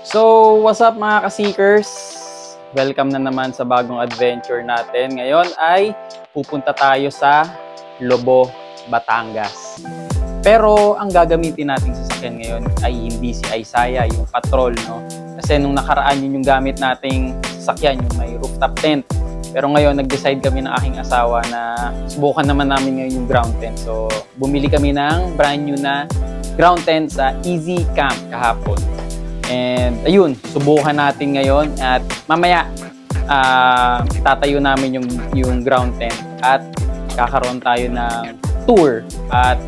So, what's up mga ka-seekers? Welcome na naman sa bagong adventure natin. Ngayon ay pupunta tayo sa Lobo, Batangas. Pero ang gagamitin nating sasakyan ngayon ay hindi si Isaiah, yung patrol, no? Kasi nung nakaraan yun yung gamit nating sasakyan, yung may rooftop tent. Pero ngayon, nag-decide kami ng aking asawa na subukan naman namin ngayon yung ground tent. So, bumili kami ng brand new na ground tent sa Easy Camp kahapon. And ayun, subukan natin ngayon at mamaya tatayo namin yung ground tent at kakaroon tayo ng tour at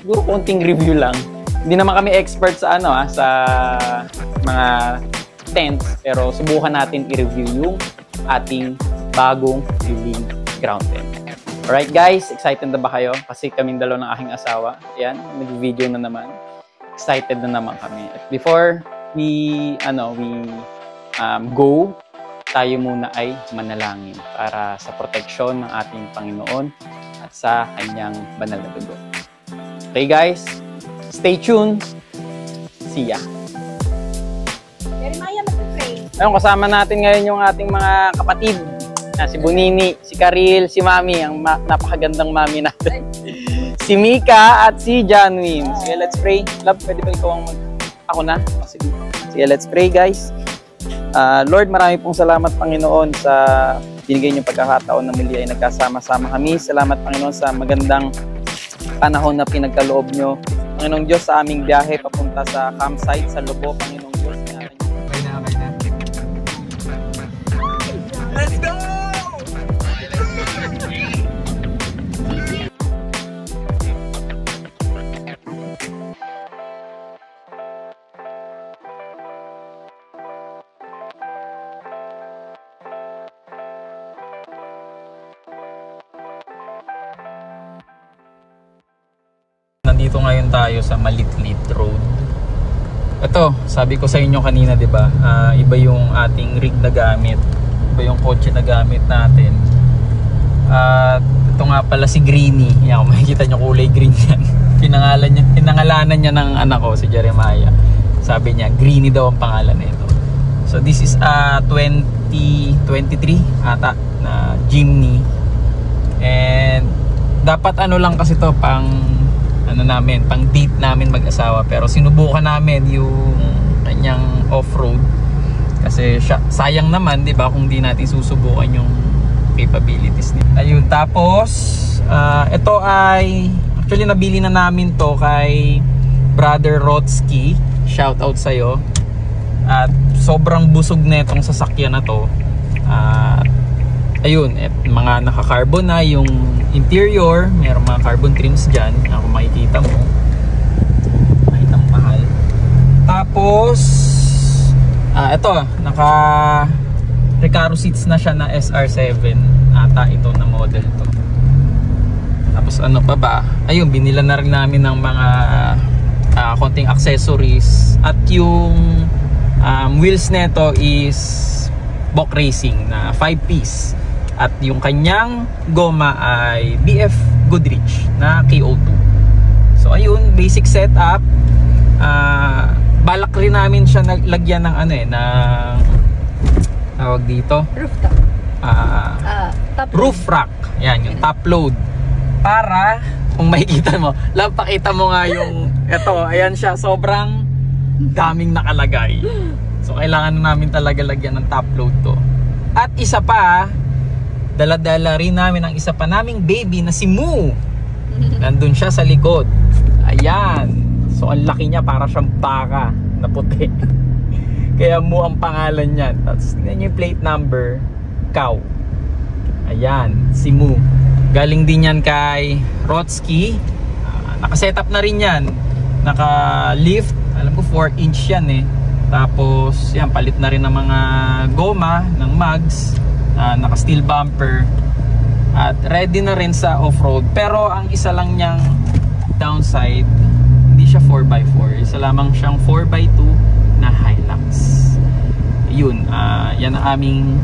siguro konting review lang. Hindi naman kami expert sa sa mga tents, pero subukan natin i-review yung ating bagong living ground tent. Alright guys, excited na ba kayo? Kasi kaming dalawa ng aking asawa, yan, nag-video na naman. Excited na naman kami. At before we go, tayo muna ay manalangin para sa proteksyon ng ating Panginoon at sa kanyang banal na dugo. Okay guys, stay tuned. See ya. Jeremiah, mag-pray. Ayun, kasama natin ngayon yung ating mga kapatid. Si Bonini, si Karil, si Mami, ang napakagandang Mami natin. Si Mika at si Janwin. Sige, let's pray. Love, pwede ba ikaw ang ako na? Sige, let's pray guys. Lord, marami pong salamat Panginoon sa binigay niyong pagkakataon na muli ay nagkasama-sama kami. Salamat Panginoon sa magandang panahon na pinagkaloob niyo. Panginoong Diyos, sa aming biyahe papunta sa campsite sa Lobo, Panginoong Diyos. Let's go! Nandito ngayon tayo sa Malitlit Road. Ito, sabi ko sa inyo kanina, 'di ba? Iba yung ating rig na gamit. Iba yung kotse na gamit natin. At ito nga pala si Greenie. Yan, kung makikita nyo kulay green yan. Pinangalanan niya ng anak ko, si Jeremiah. Sabi niya, Greenie daw ang pangalan nito. So this is a 2023 ata na Jimny. And dapat lang kasi to pang pang date namin mag-asawa, pero sinubukan namin yung kanyang off-road kasi sayang naman, 'di ba, kung di natin susubukan yung capabilities niya. Ayun, tapos ito ay actually nabili na namin to kay Brother Rotsky. Shout out sa iyo. At sobrang busog na itong sasakyan na to. Ayun, mga naka-carbon na yung interior, mayroong mga carbon trims dyan, kung makikita mo. Makikita mo mahal. Tapos ito, naka Recaro seats na siya na SR7 ata ito na model to. Tapos ano pa ba? Ayun, binila na rin namin ng mga konting accessories. At yung wheels neto is Bok Racing na 5-piece. At yung kanyang goma ay BF Goodrich na KO2. So ayun, basic setup. Balak rin namin siya lagyan ng ng tawag dito, Rooftop. Roof rack. Yan, yung top load. Para kung makikita mo, pakita mo nga yung ayan siya, sobrang daming nakalagay. So kailangan namin talaga lagyan ng top load to. At isa pa, dala-dala rin namin ang isa pa naming baby na si Moo. Nandun siya sa likod. Ayan. So ang laki niya, para siyang baka na puti. Kaya Moo ang pangalan niyan. Tapos tingnan yung plate number, Cow. Ayan, si Moo. Galing din yan kay Rotsky. Naka-setup na rin yan. Naka-lift. Alam ko 4-inch yan eh. Tapos yan, palit na rin ng mga goma, ng mugs. Naka steel bumper. At ready na rin sa off-road. Pero ang isa lang niyang downside, hindi siya 4x4. Isa lamang siyang 4x2 na Hilux. Yun, yan ang aming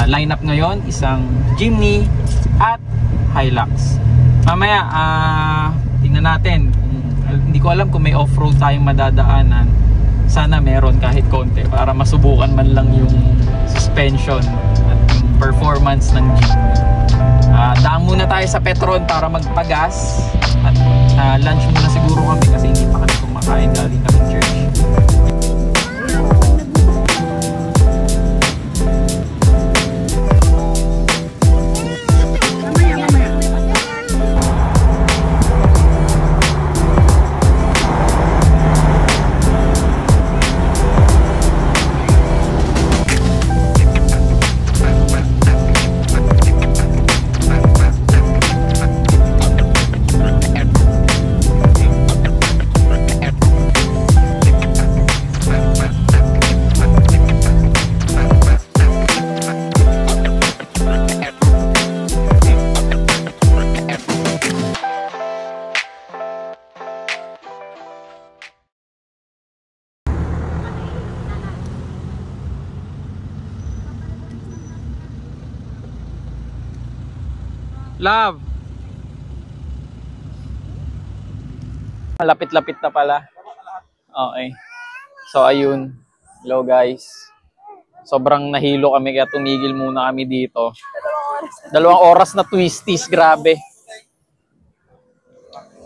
lineup ngayon. Isang Jimny at Hilux. Mamaya, tingnan natin. Hindi ko alam kung may off-road tayong madadaanan sana meron kahit konti para masubukan man lang yung suspension at yung performance ng jeep. Daan muna tayo sa Petron para magpagas at lunch muna siguro kami kasi hindi pa kami kumakain, galing kami church. Love! Malapit-lapit na pala. Okay. So ayun. Hello guys. Sobrang nahilo kami kaya tumigil muna kami dito. 2 oras na twisties. Grabe.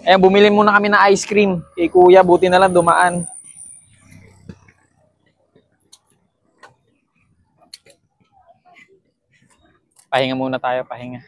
Ayan, bumili muna kami ng ice cream. Kay kuya, buti na lang dumaan. Pahinga muna tayo, pahinga.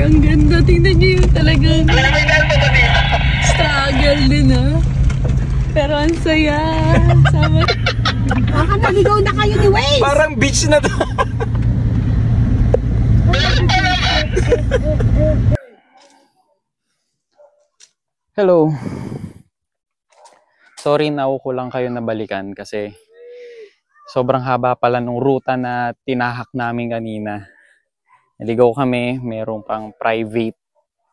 Ang ganda, tingnan niyo yung talagang struggle din pero ang saya. Sama. Baka naligaw na kayo ni Waze. Parang beach na to. Hello. Sorry na ko lang kayo nabalikan kasi sobrang haba pala nung ruta na tinahak namin kanina. Naligaw kami, merong pang private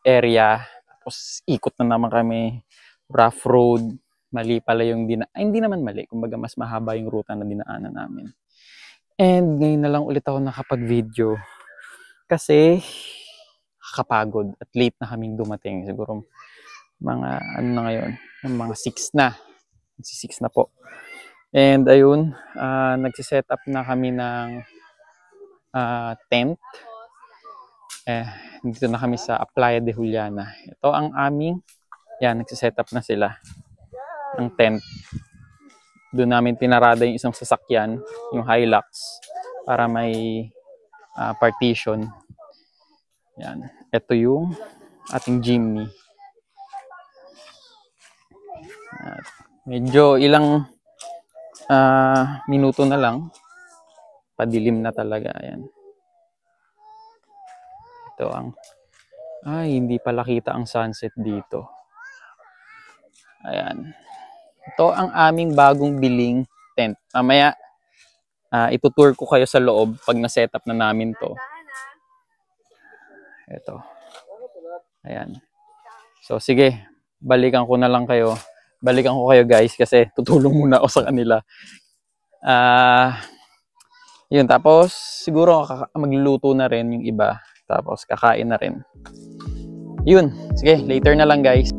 area, tapos ikot na naman kami, rough road, mali pala yung hindi naman mali, kumbaga mas mahaba yung ruta na dinaanan namin. And ngayon na lang ulit ako nakapag-video kasi kakapagod at late na kaming dumating. Siguro mga ano na ngayon, mga 6 na. 6 na po. And ayun, nagsiset up na kami ng tent. Dito na kami sa Playa de Juliana. Ito ang aming, yan, nagsiset up na sila ng tent. Doon namin tinarada yung isang sasakyan, yung Hilux, para may partition. Yan. Ito yung ating Jimny. At medyo ilang minuto na lang, padilim na talaga. Ayan. Ito ang, hindi pala kita ang sunset dito. Ayan. Ito ang aming bagong biling tent. Mamaya, itutour ko kayo sa loob pag na-set up na namin to. Ito. Ayan. So, sige. Balikan ko na lang kayo. Balikan ko kayo guys kasi tutulong muna ako sa kanila. Yun. Tapos, siguro magluluto na rin yung iba. Tapos kakain na rin. Yun. Sige, later na lang guys.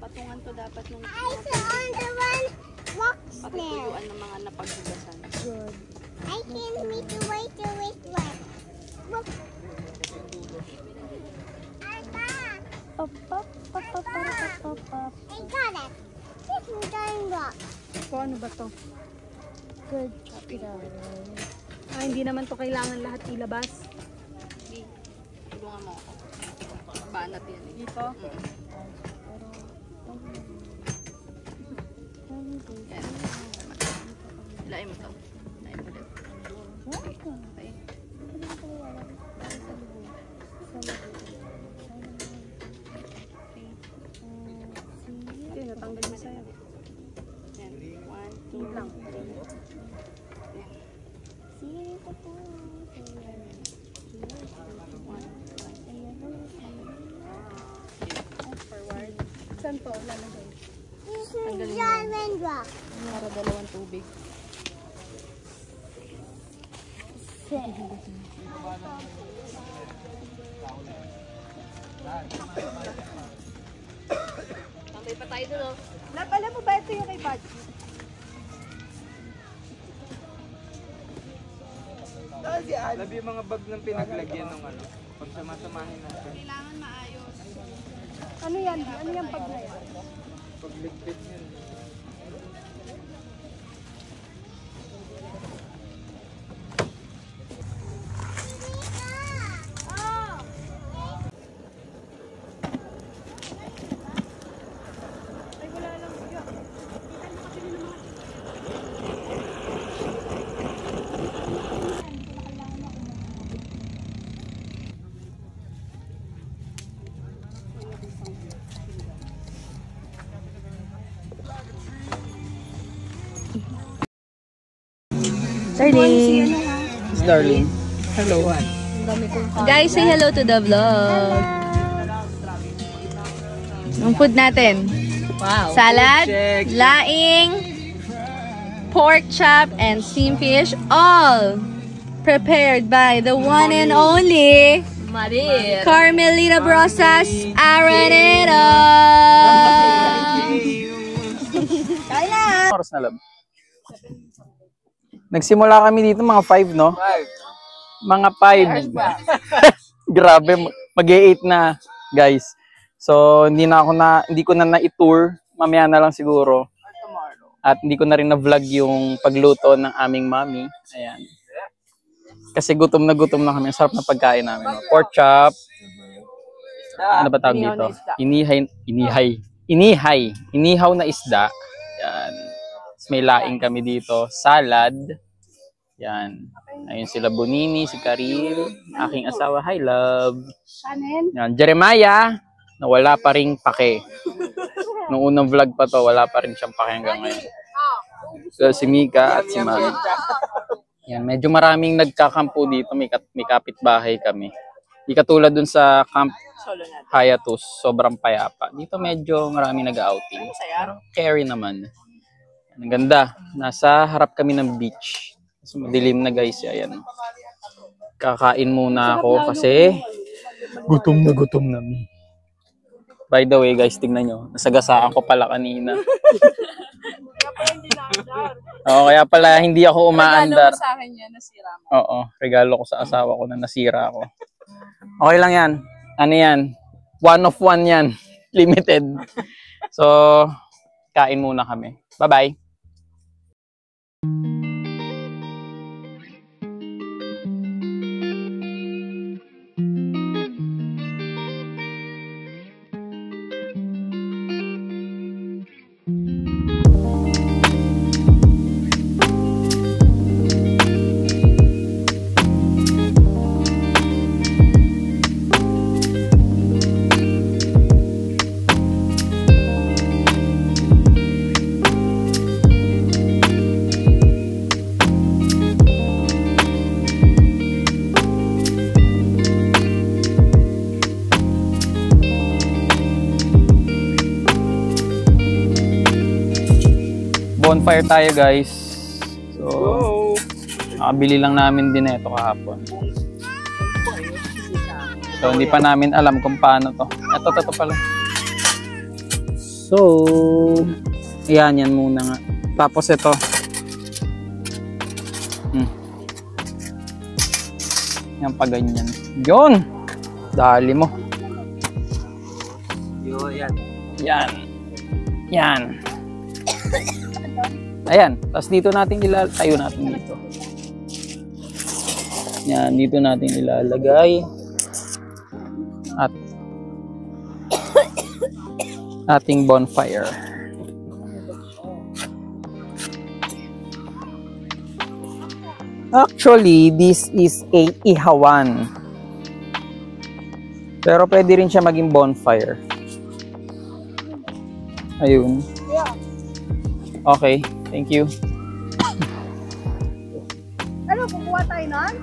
Patungan to dapat nung What's there? patutuyuan ng mga napaghugasan. Good. I can't meet the way to it one. Look. Pop, pop, pop, pop, pop, pop, pop. I got it. This is going rock. So, ano ba to? Good job. Hindi naman to kailangan lahat ilabas. Hindi. Tulungan mo ako. Banat yan. Dito? Yan. Ilain mo to. Ilain mo ulit. Okay. Yun, natanggal mo sa'yo. Yan. 1, 2 lang. Forward. Saan to? Lalagay. This is diamond rock. Para dalawang tubig. Tambay pa tayo doon. Alam mo ba ito yung kay Bad? Labi yung mga bag ng pinaglagyan ng ano. Pag samasamahin natin. Kailangan maayos. Ano yan? Ano yung pag na yan? Pagligpit yun. Darling. Darling. Hello. Guys, say hello to the vlog. Ang food natin. Wow. Salad, Check. laing, pork chop, and steamed fish. All prepared by the one and only Carmelita Brosas Araneta. Oras na lab. Nagsimula kami dito mga 5, no? 5. Mga 5. Grabe, mag-8 na, guys. So, hindi ko na na-tour. Mamaya na lang siguro. At hindi ko na rin na-vlog yung pagluto ng aming mami. Ayan. Kasi gutom na kami. Ang sarap na pagkain namin. No? Pork chop. Ano ba tawag dito? Inihaw na isda. Yan. May laing kami dito. Salad. Yan. Ayun sila Bonini, si Karil, aking asawa. Hi, love. Yan. Jeremiah, na wala pa ring pake. Noong unang vlog pa to, wala pa rin siyang pake hanggang ngayon. So, si Mika at si Mami. Yan. Medyo maraming nagkakampo dito. May kapitbahay kami. Di katulad dun sa Camp Hayatus. Sobrang payapa. Dito medyo maraming nag-outing. Carry naman. Ang ganda. Nasa harap kami ng beach. So, madilim na guys. Ayan. Kakain muna ako kasi gutom na. By the way guys, tingnan nyo. Nasagasaan ko pala kanina. Kaya pala hindi ako umaandar. Regalo mo sa akin yan, nasira mo. Oo. Regalo ko sa asawa ko na nasira ako. Okay lang yan. Ano yan? 1 of 1 yan. Limited. So, kain muna kami. Bye-bye. Bonfire tayo guys. So, nakabili lang namin din ito kahapon. So, hindi pa namin alam kung paano to. Ito pala. So, yan muna nga. Tapos ito. Yan pa ganyan. Yun! Dali mo. Yan. Yan. Yan. Ayan. Tapos dito natin tayo natin dito. Yan. Dito natin ilalagay. At ating bonfire. Actually, this is a ihawan. Pero pwede rin siya maging bonfire. Ayun. Okay, thank you. Ano, kukuha tayo nun?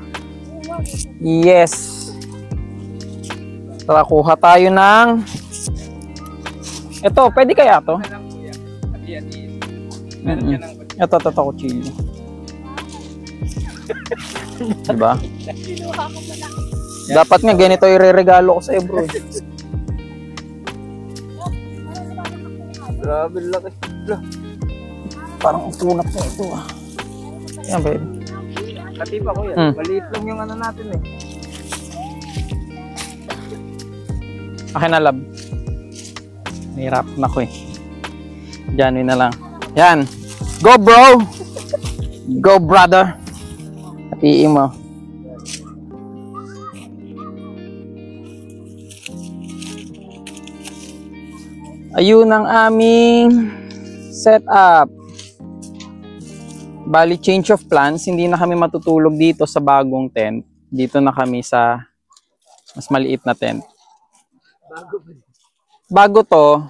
Yes. Tara, kuha tayo ng... Ito, pwede kaya to? Ito, kutsilyo. Diba? Dapat nga ganito i-regalo ko sa'yo, bro. Grabe, laki. Parang utunap na ito, ah. Yan, babe. Katipa ko yan. Maliit lang yung ano natin eh. Akin na, lab. Nahirap na ko eh. Diyan, na lang. Yan. Go, bro! Go, brother! Hatiin mo. Ayun ang aming setup. Bali, change of plans. Hindi na kami matutulog dito sa bagong tent. Dito na kami sa mas maliit na tent. Bago to.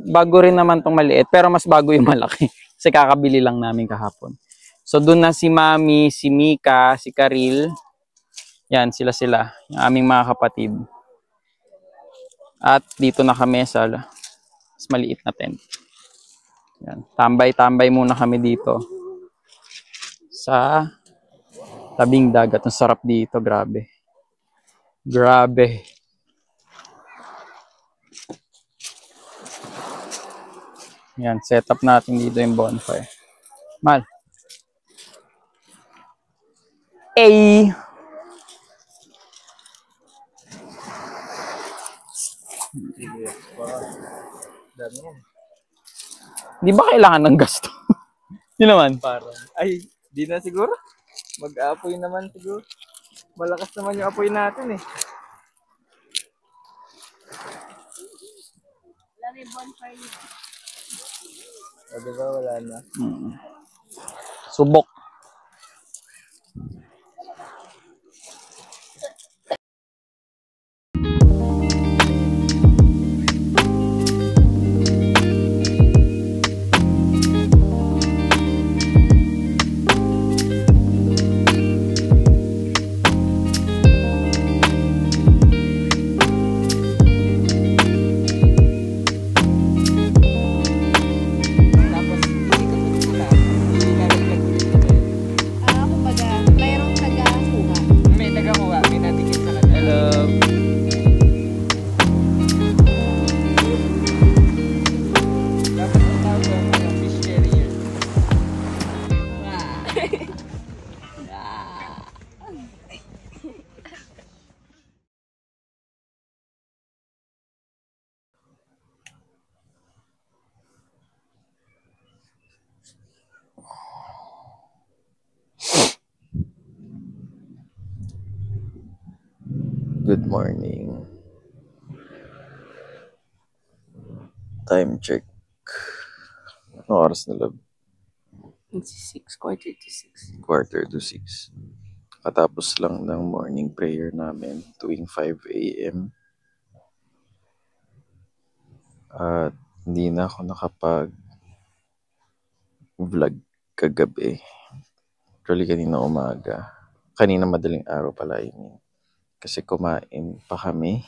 Bago rin naman tong maliit. Pero mas bago yung malaki. Kasi kakabili lang namin kahapon. So, doon na si Mami, si Mika, si Karil. Yan, sila. Yung aming mga kapatid. At dito na kami sa mas maliit na tent. Yan. Tambay-tambay muna kami dito. Sa tabing dagat. Ang sarap dito. Grabe. Grabe. Yan. Setup natin dito yung bonfire. Mal. Ay. Di ba kailangan ng gasto? Di naman. Parang, ay, di na siguro. Mag-aapoy naman siguro. Malakas naman yung apoy natin eh. O, diba wala na? Subok. Good morning. Time check. Ano oras na, love? 6, quarter to 6. Quarter to 6. Katapos lang ng morning prayer namin tuwing 5 a.m. At hindi na ako nakapag-vlog kagabi. Actually, kanina umaga. Kanina madaling araw pala yun. Kasi kumain pa kami.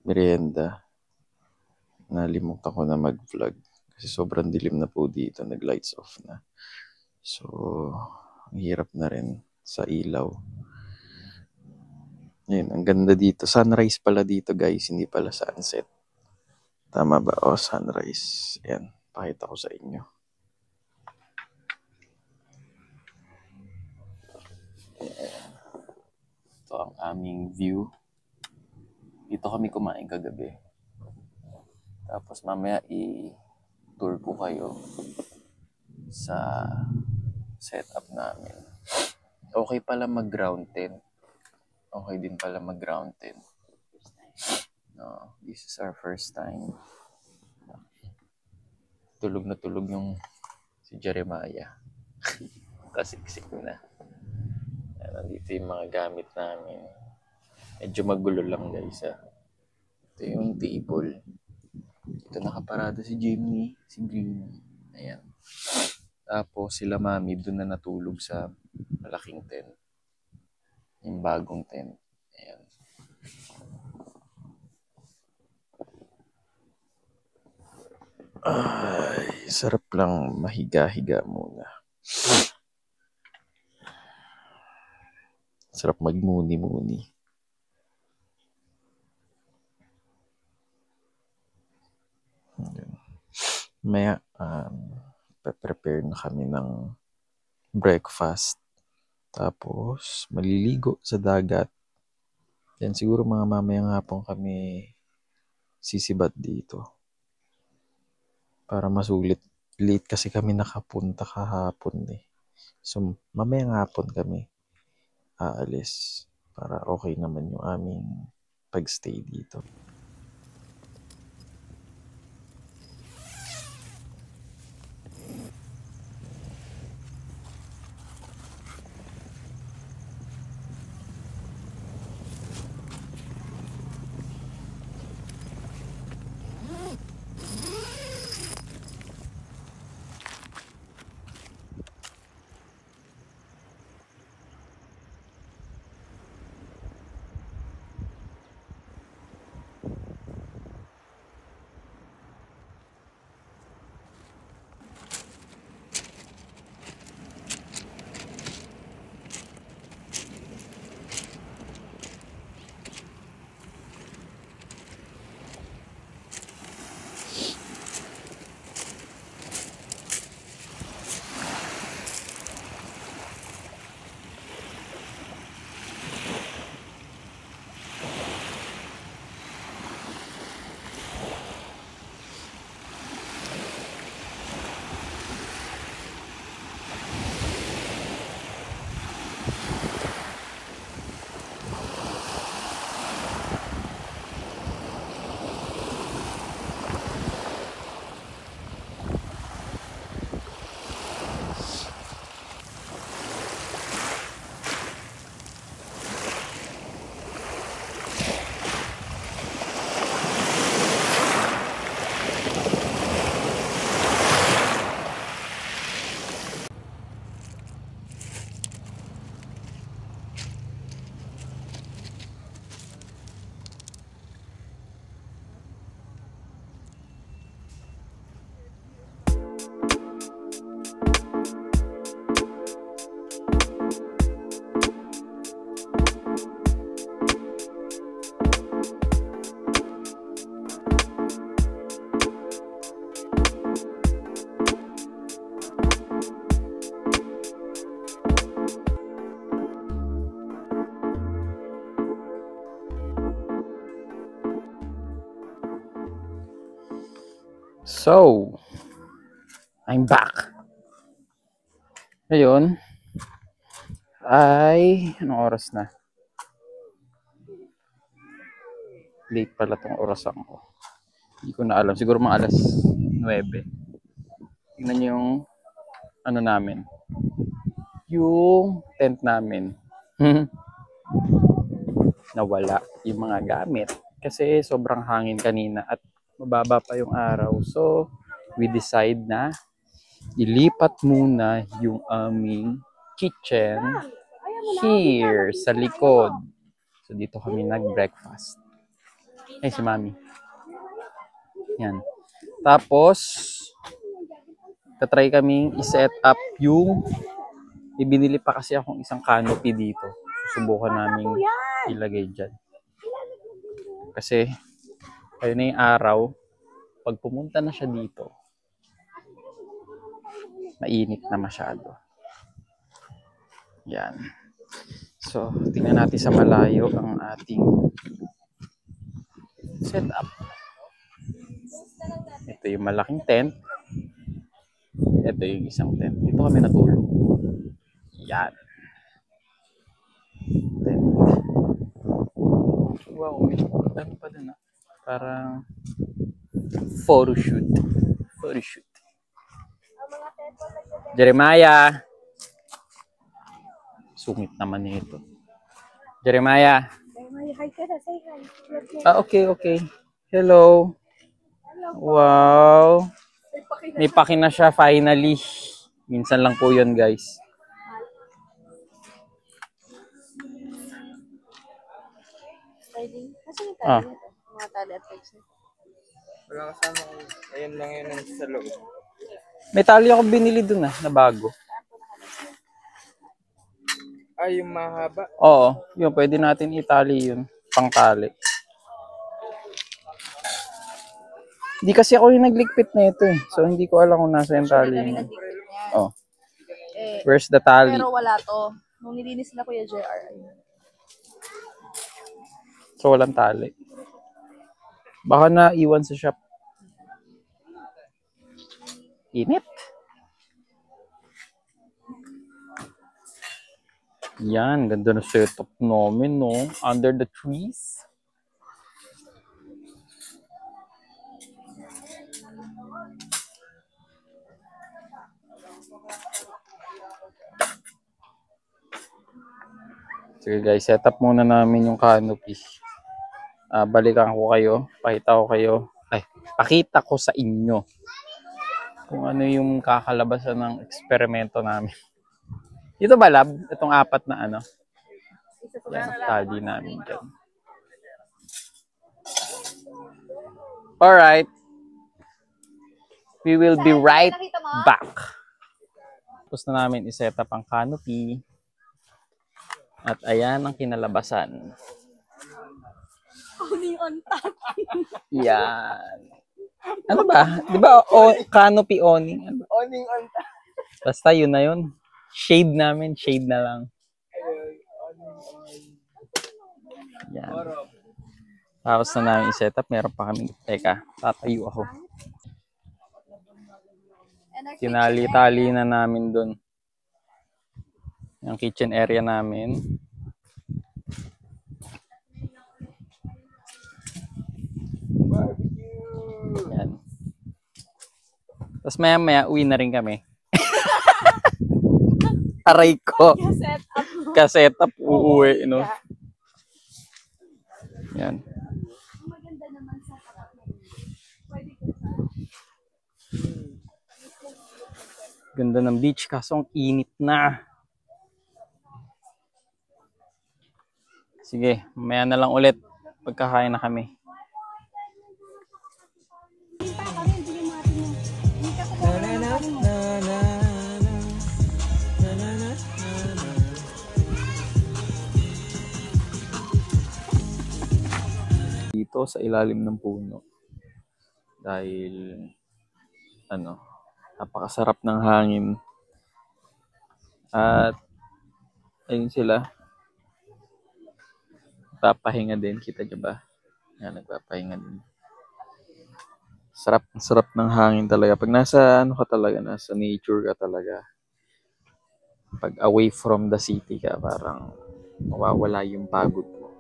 Merienda. Nalimutan ko na mag-vlog. Kasi sobrang dilim na po dito. Nag-lights off na. So, ang hirap na rin sa ilaw. Ayun, ang ganda dito. Sunrise pala dito, guys. Hindi pala sunset. Tama ba? O, sunrise. Ayan, pakita ko sa inyo. Ayan. Ito ang aming view. Dito kami kumain kagabi. Tapos mamaya i-tour ko kayo sa setup namin. Okay pala mag-ground tent. Okay din pala mag-ground tent. No, this is our first time. Tulog na tulog yung si Jeremiah. Kasiksik na. Ayan, nandito yung mga gamit namin. Medyo magulo lang guys. Ito yung table. Ito nakaparada si Jimmy, si Green. Ayan. Tapos sila mami doon na natulog sa malaking tent. Yung bagong tent. Ayan. Ay, sarap lang mahiga-higa muna. Sarap magmuni-muni. Maya, prepare na kami ng breakfast. Tapos, maliligo sa dagat. Yan, siguro mga mamayang hapon kami sisibat dito. Para masulit. Late kasi kami nakapunta kahapon eh. So, mamayang hapon kami aalis. Para okay naman yung aming pagstay dito. So, I'm back. Ngayon, ay, anong oras na? Late pala tong orasan ko. Hindi ko na alam. Siguro mga alas 9. Tingnan niyo yung, ano namin. Yung tent namin. Nawala yung mga gamit. Kasi sobrang hangin kanina at mababa pa yung araw. So, we decide na ilipat muna yung aming kitchen here sa likod. So, dito kami nag-breakfast. Ay, si Mami. Yan. Tapos, tatry kaming i-set up yung ibinili pa kasi akong isang canopy dito. Susubukan namin ilagay dyan. Kasi, ayun na yung araw. pag pumunta na siya dito, mainit na masyado. Yan. So, tingnan natin sa malayo ang ating setup. Ito yung malaking tent. Ito yung isang tent. Dito kami natulog. Yan. Tent. Wow, may ano pa din, parang photoshoot. Photoshoot. Jeremiah! Sungit naman nito. Jeremiah! Hi ka na, say hi. Okay. Hello. Wow. May paki na siya finally. Minsan lang po yun, guys. Riding. Kasi yung Ah. tali nito. Mga tali at legs nito. Wala kasama ko. Ayun lang yun ang sa loob. May tali ako binili dun na bago. Ay, yung mahaba. Oo, yun. Pwede natin itali yun. Pangtali. Hindi kasi ako yung nagligpit na ito eh. So, hindi ko alam kung nasa yung tali. Kami niya. nagdikit niyan. Oh, Eh, where's the tali? pero wala to. Nung nilinis na Kuya JR. ayun. So, walang tali. Baka na iwan sa shop. Init. Yan, ganda na setup namin, no? Under the trees. Sige guys, set up muna namin yung canopy. Balikan ko kayo, pakita ko sa inyo kung ano yung kakalabasan ng eksperimento namin. Ito ba lab? Itong apat na ano? Yan, tali namin dyan. Alright. We will be right back. Tapos na namin iset up ang canopy. At ayan ang kinalabasan. Owning on top. Yan. Ano ba? Di ba canopy awning? Ano ba? Awning on top. Basta yun na yun. Shade namin. Shade na lang. Yan. Tapos na namin i-set up. Meron pa kami. Teka, tatayo ako. Tinali-tali na namin dun. Yung kitchen area namin. Yan. Tapos maya-maya, uwi na rin kami. Aray ko. Ka-set up, uuwi, no? Yan. Ganda ng beach, kaso ang init na. Sige, mamaya na lang ulit. Pagkakain na kami. Dito sa ilalim ng puno. Dahil, napakasarap ng hangin. At, ayun sila. Nagpapahinga din, kita nyo ba? Yan, nagpapahinga din. Sarap ng hangin talaga. Pag nasa nasa nature ka talaga. Pag away from the city ka, parang mawawala yung pagod mo.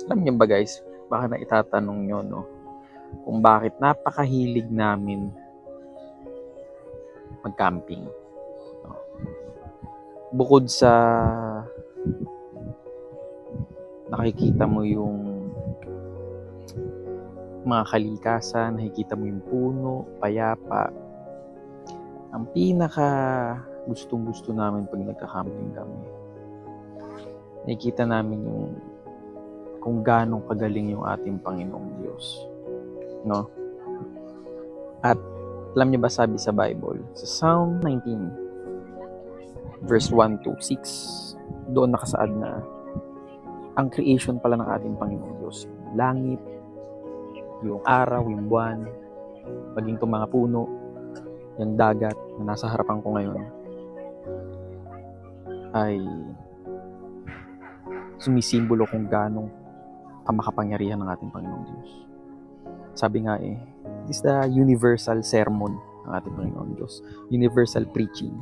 Alam nyo ba guys, baka na itatanong nyo, no? Kung bakit napakahilig namin mag-camping. No? Bukod sa nakikita mo yung mga kalikasan, nakikita mo yung puno, payapa. Ang pinaka gustong-gusto namin pag nagka-camping kami, nakikita namin yung kung gaano kagaling yung ating Panginoong Diyos. No? At alam niyo ba sabi sa Bible, sa Psalm 19, verse 1 to 6, doon nakasaad na ang creation pala ng ating Panginoong Diyos, yung langit, yung araw, yung buwan, maging itong mga puno, yung dagat na nasa harapan ko ngayon, ay sumisimbolo kung ganong kamakapangyarihan ng ating Panginoong Diyos. Sabi nga this is the universal sermon ng ating Panginoong Diyos. Universal preaching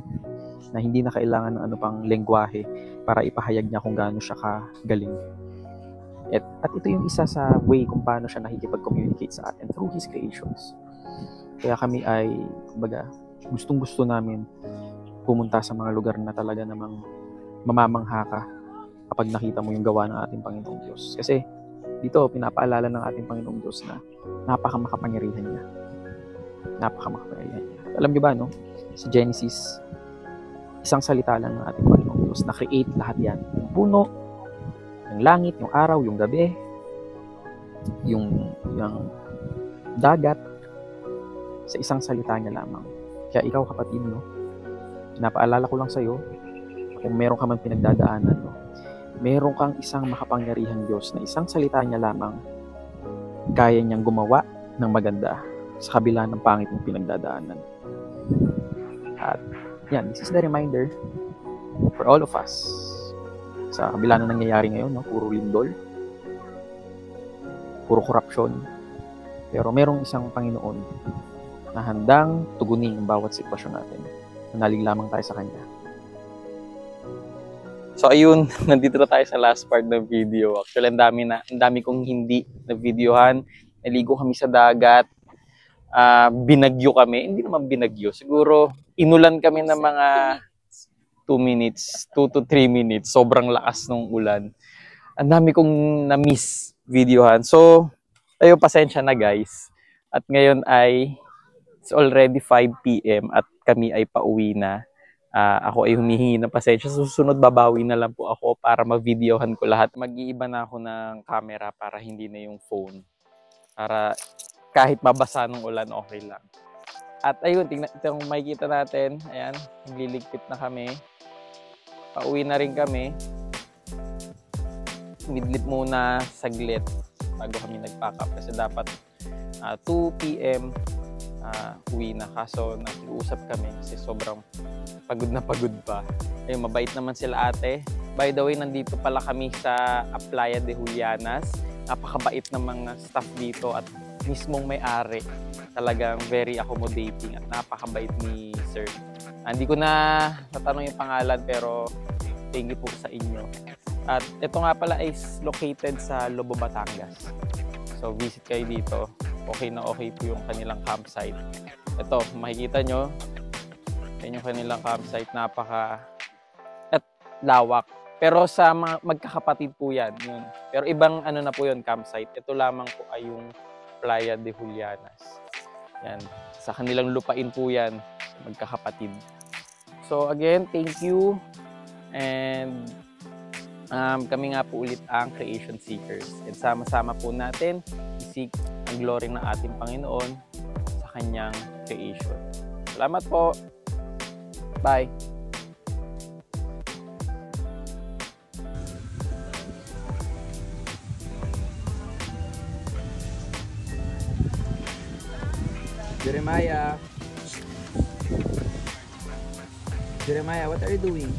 na hindi na kailangan ng ano pang lengguwahe para ipahayag niya kung gaano siya kagaling. At ito yung isa sa way kung paano siya nakikipag-communicate sa atin through His creations. Kaya kami ay, kumbaga, gustong-gusto namin pumunta sa mga lugar na talaga namang mamamangha ka kapag nakita mo yung gawa ng ating Panginoong Diyos. Kasi dito, pinapaalala ng ating Panginoong Diyos na napakamakapangyarihan niya. Napakamakapangyarihan niya. Alam niyo ba, no? Sa Genesis, isang salita lang ng ating Panginoong Diyos na create lahat yan. Yung puno, yung langit, yung araw, yung gabi, yung dagat, sa isang salita niya lamang. Kaya ikaw, kapatid, no? Pinapaalala ko lang sa'yo, kung meron ka man pinagdadaanan, no? Meron kang isang makapangyarihang Diyos na isang salita niya lamang kaya niyang gumawa ng maganda sa kabila ng pangit ng pinagdadaanan. At yan, this is the reminder for all of us. Sa kabila na nangyayari ngayon, no? Puro lindol, puro korupsyon, pero merong isang Panginoon na handang tugunin ang bawat sitwasyon natin. Manalig lamang tayo sa Kanya. So ayun, nandito na tayo sa last part ng video. Actually, ang dami kong hindi na videohan. Naligo kami sa dagat. Binagyo kami. Hindi naman binagyo. Siguro, inulan kami ng mga 2 to 3 minutes. Sobrang lakas ng ulan. Ang dami kong na-miss videohan. So, tayo pasensya na guys. At ngayon ay it's already 5 PM at kami ay pauwi na. Ako ay humihingi ng pasensya. Susunod babawi na lang po ako para ma-videohan ko lahat. Mag-iiba na ako ng camera para hindi na yung phone. Para kahit mabasa ng ulan, okay lang. At ayun, itong makikita natin. Ayan, nagliligpit na kami. Pauwi na rin kami. Midlit muna saglit bago kami nag-pack up. Kasi dapat 2 PM uwi na. Kaso nag-uusap kami kasi sobrang pagod na pagod pa. Ayun, mabait naman sila ate. By the way, nandito pala kami sa Playa de Julianas. Napakabait ng mga staff dito at mismong may-ari. Talagang very accommodating at napakabait ni sir. Hindi ko na natanong yung pangalan pero thank you po sa inyo. At ito nga pala is located sa Lobo, Batangas. So visit kayo dito. Okay na okay po yung kanilang campsite. Ito, makikita nyo. Yan yung kanilang campsite. Napaka at lawak. Pero sa magkakapatid po yan. Yun. Pero ibang ano na po yun, campsite. Ito lamang po ay yung Playa de Julianas. Yan. Sa kanilang lupain po yan. Magkakapatid. So again, thank you. And kami nga po ulit ang Creation Seekers. And sama-sama po natin i-seek ang glory ng ating Panginoon sa kanyang creation. Salamat po. Bye. Jeremiah, what are you doing?